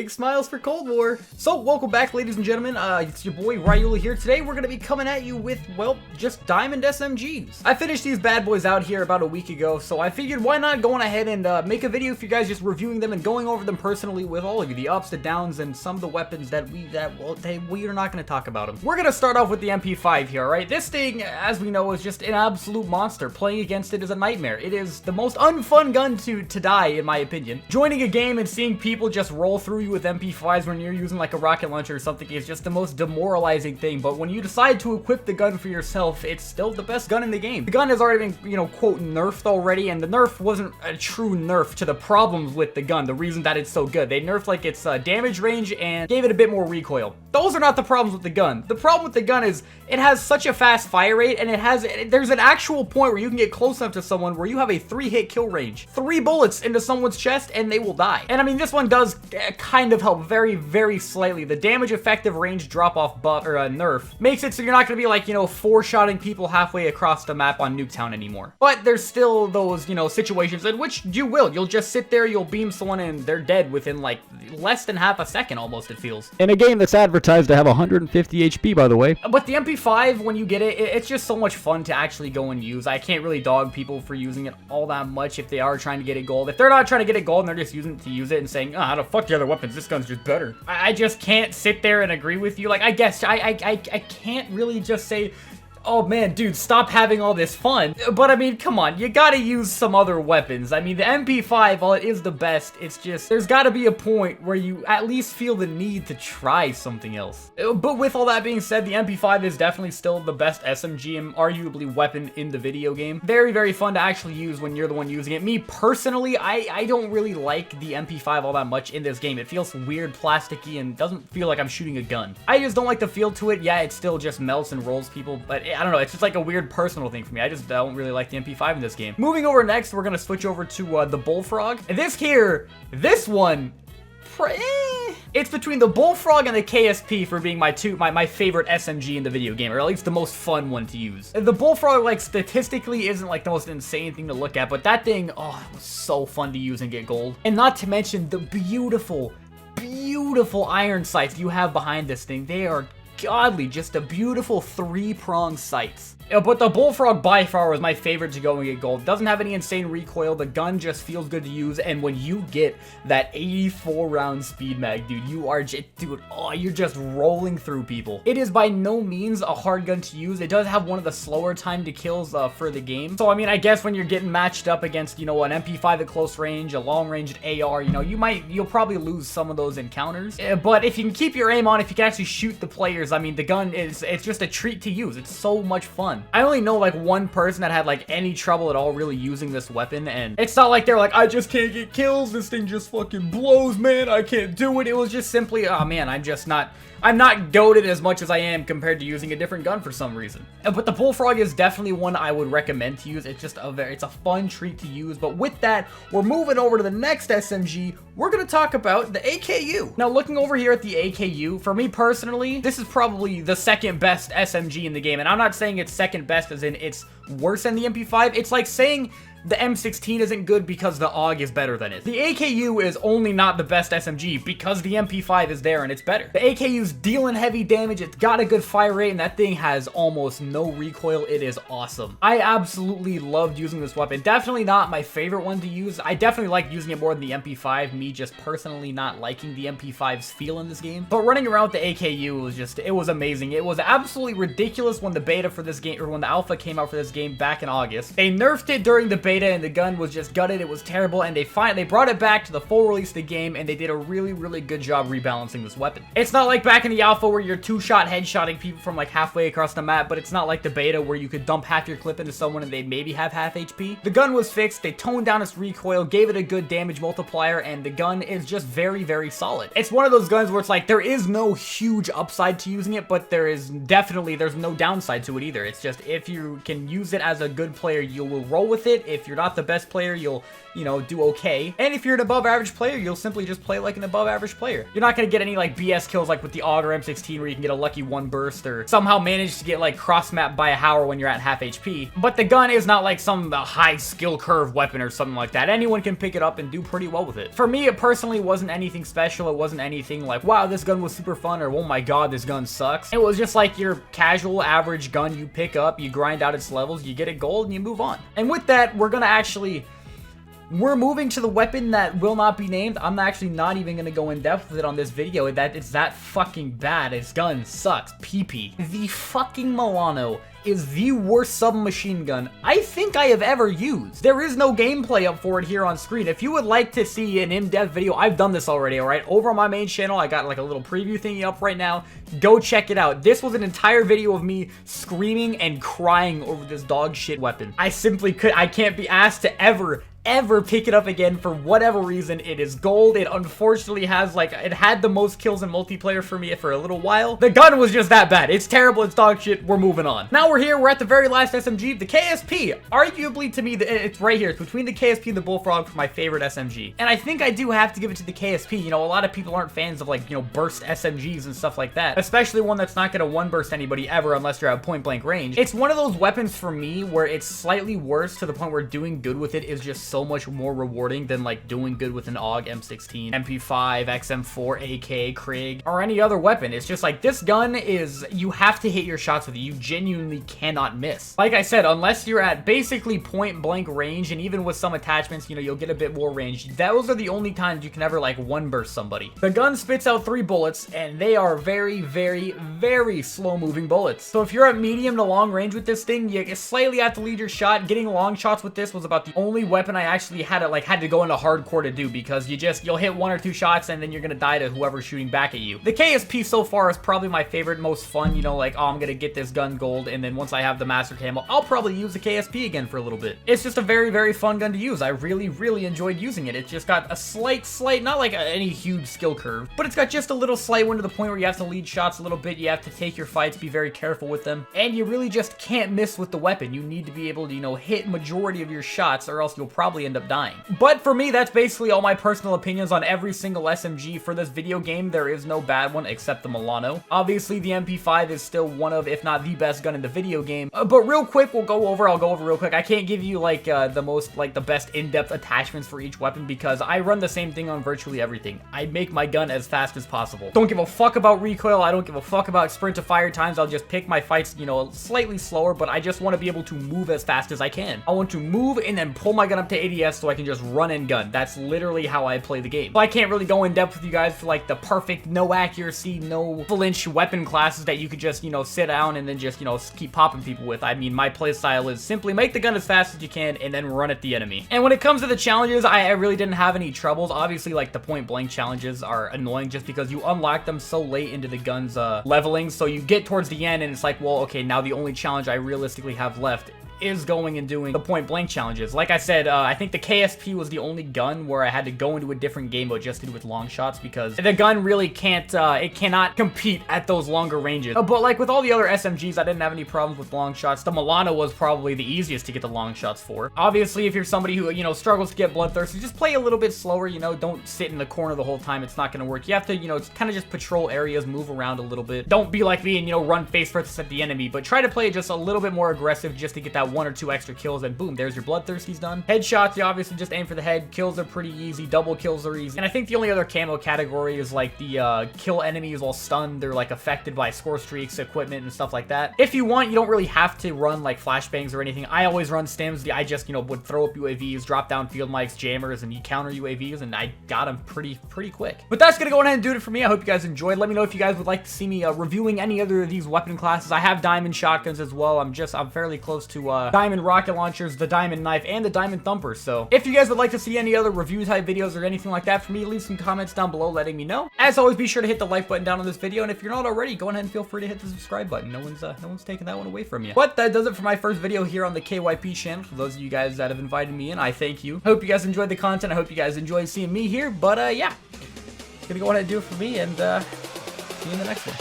Big smiles for Cold War. So, welcome back, ladies and gentlemen. It's your boy Ryula here. Today, we're going to be coming at you with, well, just diamond SMGs. I finished these bad boys out here about a week ago, so I figured why not go on ahead and make a video for you guys just reviewing them and going over them personally with all of you, the ups, the downs, and some of the weapons that we are not going to talk about them. We're going to start off with the MP5 here, right? This thing, as we know, is just an absolute monster. Playing against it is a nightmare. It is the most unfun gun to die, in my opinion. Joining a game and seeing people just roll through you with MP5s when you're using like a rocket launcher or something is just the most demoralizing thing. But when you decide to equip the gun for yourself, it's still the best gun in the game. The gun has already been, you know, quote, nerfed already, and the nerf wasn't a true nerf to the problems with the gun, the reason that it's so good. They nerfed like its damage range and gave it a bit more recoil. Those are not the problems with the gun. The problem with the gun is it has such a fast fire rate, and there's an actual point where you can get close enough to someone where you have a 3-hit kill range. 3 bullets into someone's chest and they will die. And I mean, this one does kind of help very, very slightly. The damage effective range drop off buff or nerf makes it so you're not going to be like, you know, 4-shotting people halfway across the map on Nuketown anymore. But there's still those, you know, situations in which you'll just sit there, you'll beam someone and they're dead within like less than half a second almost, it feels. In a game that's advertised to have 150 HP, by the way. But the MP5, when you get it, it's just so much fun to actually go and use. I can't really dog people for using it all that much if they are trying to get it gold. If they're not trying to get it gold and they're just using it to use it and saying, oh, how the fuck the other weapons, this gun's just better. I just can't sit there and agree with you. Like, I guess I can't really just say, oh man, dude, stop having all this fun. But I mean, come on, you gotta use some other weapons. I mean, the MP5, while it is the best, it's just, there's gotta be a point where you at least feel the need to try something else. But with all that being said, the MP5 is definitely still the best SMG and arguably weapon in the video game. Very, very fun to actually use when you're the one using it. Me personally, I don't really like the MP5 all that much in this game. It feels weird, plasticky, and doesn't feel like I'm shooting a gun. I just don't like the feel to it. Yeah, it still just melts and rolls people, but I don't know, it's just like a weird personal thing for me. I just don't really like the MP5 in this game. Moving over next, we're gonna switch over to the Bullfrog. And this one, it's between the Bullfrog and the KSP for being my favorite SMG in the video game, or at least the most fun one to use. The Bullfrog, like, statistically isn't like the most insane thing to look at, but that thing, oh, it was so fun to use and get gold. And not to mention the beautiful iron sights you have behind this thing. They are godly, just a beautiful 3-pronged sights. But the Bullfrog by far was my favorite to go and get gold. Doesn't have any insane recoil. The gun just feels good to use. And when you get that 84-round speed mag, dude, you're just rolling through people. It is by no means a hard gun to use. It does have one of the slower time to kills for the game. So, I mean, I guess when you're getting matched up against, you know, an MP5 at close range, a long-ranged AR, you know, you'll probably lose some of those encounters. But if you can keep your aim on, if you can actually shoot the players, I mean, the gun it's just a treat to use. It's so much fun. I only know like one person that had like any trouble at all really using this weapon, and it's not like they're like, I just can't get kills, this thing just fucking blows, man, I can't do it. It was just simply, oh man, I'm not goated as much as I am compared to using a different gun for some reason. But the Bullfrog is definitely one I would recommend to use. It's just it's a fun treat to use. But with that, we're moving over to the next SMG. We're going to talk about the AKU. Now, looking over here at the AKU, for me personally, this is probably the second best SMG in the game. And I'm not saying it's second best as in it's worse than the MP5. It's like saying the M16 isn't good because the AUG is better than it. The AKU is only not the best SMG because the MP5 is there and it's better. The AKU's dealing heavy damage, it's got a good fire rate, and that thing has almost no recoil. It is awesome. I absolutely loved using this weapon. Definitely not my favorite one to use. I definitely like using it more than the MP5, me just personally not liking the MP5's feel in this game. But running around with the AKU it was amazing. It was absolutely ridiculous when the beta for this game, or when the alpha came out for this game back in August. They nerfed it during the beta and the gun was just gutted. It was terrible, and they brought it back to the full release of the game, and they did a really, really good job rebalancing this weapon. It's not like back in the alpha where you're 2-shot headshotting people from like halfway across the map, but it's not like the beta where you could dump half your clip into someone and they maybe have half HP. The gun was fixed, they toned down its recoil, gave it a good damage multiplier, and the gun is just very, very solid. It's one of those guns where it's like there is no huge upside to using it, but there's no downside to it either. It's just if you can use it as a good player, you will roll with it. If If you're not the best player, you'll, you know, do okay. And if you're an above average player, you'll simply just play like an above average player. You're not gonna get any like BS kills like with the AUG or M16 where you can get a lucky one burst or somehow manage to get like cross-mapped by a Howler when you're at half HP. But the gun is not like some high skill curve weapon or something like that. Anyone can pick it up and do pretty well with it. For me, it personally wasn't anything special. It wasn't anything like, wow, this gun was super fun, or oh my god, this gun sucks. It was just like your casual average gun you pick up, you grind out its levels, you get it gold, and you move on. And with that, we're moving to the weapon that will not be named. I'm actually not even going to go in depth with it on this video. It's that fucking bad. Its gun sucks. PP. The fucking Milano is the worst submachine gun I think I have ever used. There is no gameplay up for it here on screen. If you would like to see an in-depth video, I've done this already, alright? Over on my main channel, I got like a little preview thingy up right now. Go check it out. This was an entire video of me screaming and crying over this dog shit weapon. I can't be asked to ever pick it up again for whatever reason. It is gold. It unfortunately has like, it had the most kills in multiplayer for me for a little while. The gun was just that bad. It's terrible. It's dog shit. We're moving on. Now we're here. We're at the very last SMG, the KSP. Arguably to me, it's right here. It's between the KSP and the Bullfrog for my favorite SMG. And I think I do have to give it to the KSP. You know, a lot of people aren't fans of like, you know, burst SMGs and stuff like that, especially one that's not going to one burst anybody ever unless you're at point blank range. It's one of those weapons for me where it's slightly worse to the point where doing good with it is just so much more rewarding than like doing good with an AUG, M16, MP5, XM4, AK, Krieg, or any other weapon. It's just like this gun is, you have to hit your shots with it. You genuinely cannot miss. Like I said, unless you're at basically point blank range, and even with some attachments, you know, you'll get a bit more range. Those are the only times you can ever like one burst somebody. The gun spits out 3 bullets, and they are very, very, very slow moving bullets. So if you're at medium to long range with this thing, you slightly have to lead your shot. Getting long shots with this was about the only weapon I actually had to go into hardcore to do, because you'll hit 1 or 2 shots and then you're gonna die to whoever's shooting back at you. The KSP so far is probably my favorite, most fun, you know, like, oh, I'm gonna get this gun gold, and then once I have the master camo, I'll probably use the KSP again for a little bit. It's just a very, very fun gun to use. I really, really enjoyed using it. It's just got a slight, not like any huge skill curve, but it's got just a little slight one to the point where you have to lead shots a little bit, you have to take your fights, be very careful with them, and you really just can't miss with the weapon. You need to be able to, you know, hit majority of your shots, or else you'll probably end up dying. But for me, that's basically all my personal opinions on every single SMG for this video game. There is no bad one except the Milano. Obviously, the MP5 is still one of, if not the best gun in the video game. But real quick, I'll go over real quick. I can't give you like the best in-depth attachments for each weapon, because I run the same thing on virtually everything. I make my gun as fast as possible. Don't give a fuck about recoil. I don't give a fuck about sprint to fire times. I'll just pick my fights, you know, slightly slower, but I just want to be able to move as fast as I can. I want to move and then pull my gun up to ADS so I can just run and gun. That's literally how I play the game. So I can't really go in depth with you guys for like the perfect, no accuracy, no flinch weapon classes that you could just, you know, sit down and then just, you know, keep popping people with. I mean, my play style is simply make the gun as fast as you can and then run at the enemy. And when it comes to the challenges, I really didn't have any troubles. Obviously, like the point blank challenges are annoying just because you unlock them so late into the gun's leveling. So you get towards the end and it's like, well, okay, now the only challenge I realistically have left is going and doing the point blank challenges. Like I said, I think the KSP was the only gun where I had to go into a different game mode just to do with long shots, because the gun really can't, it cannot compete at those longer ranges. But like with all the other SMGs, I didn't have any problems with long shots. The Milano was probably the easiest to get the long shots for. Obviously, if you're somebody who, you know, struggles to get bloodthirsty, just play a little bit slower, you know, don't sit in the corner the whole time. It's not gonna work. You have to, you know, kind of just patrol areas, move around a little bit. Don't be like me and, you know, run face first at the enemy, but try to play just a little bit more aggressive just to get that 1 or 2 extra kills, and boom, there's your bloodthirsty's done. Headshots, you obviously just aim for the head. Kills are pretty easy. Double kills are easy. And I think the only other camo category is like the kill enemies while stunned. They're like affected by score streaks, equipment, and stuff like that. If you want, you don't really have to run like flashbangs or anything. I always run stims. I just, you know, would throw up UAVs, drop down field mics, jammers, and you counter UAVs, and I got them pretty quick. But that's gonna go ahead and do it for me. I hope you guys enjoyed. Let me know if you guys would like to see me reviewing any other of these weapon classes. I have diamond shotguns as well. I'm fairly close to diamond rocket launchers, the diamond knife, and the diamond thumper. So if you guys would like to see any other review type videos or anything like that for me, leave some comments down below letting me know. As always, be sure to hit the like button down on this video, and if you're not already, go ahead and feel free to hit the subscribe button. No one's taking that one away from you. But that does it for my first video here on the KYP channel. For those of you guys that have invited me in, I thank you. Hope you guys enjoyed the content. I hope you guys enjoyed seeing me here. But yeah, gonna go ahead and do it for me, and see you in the next one.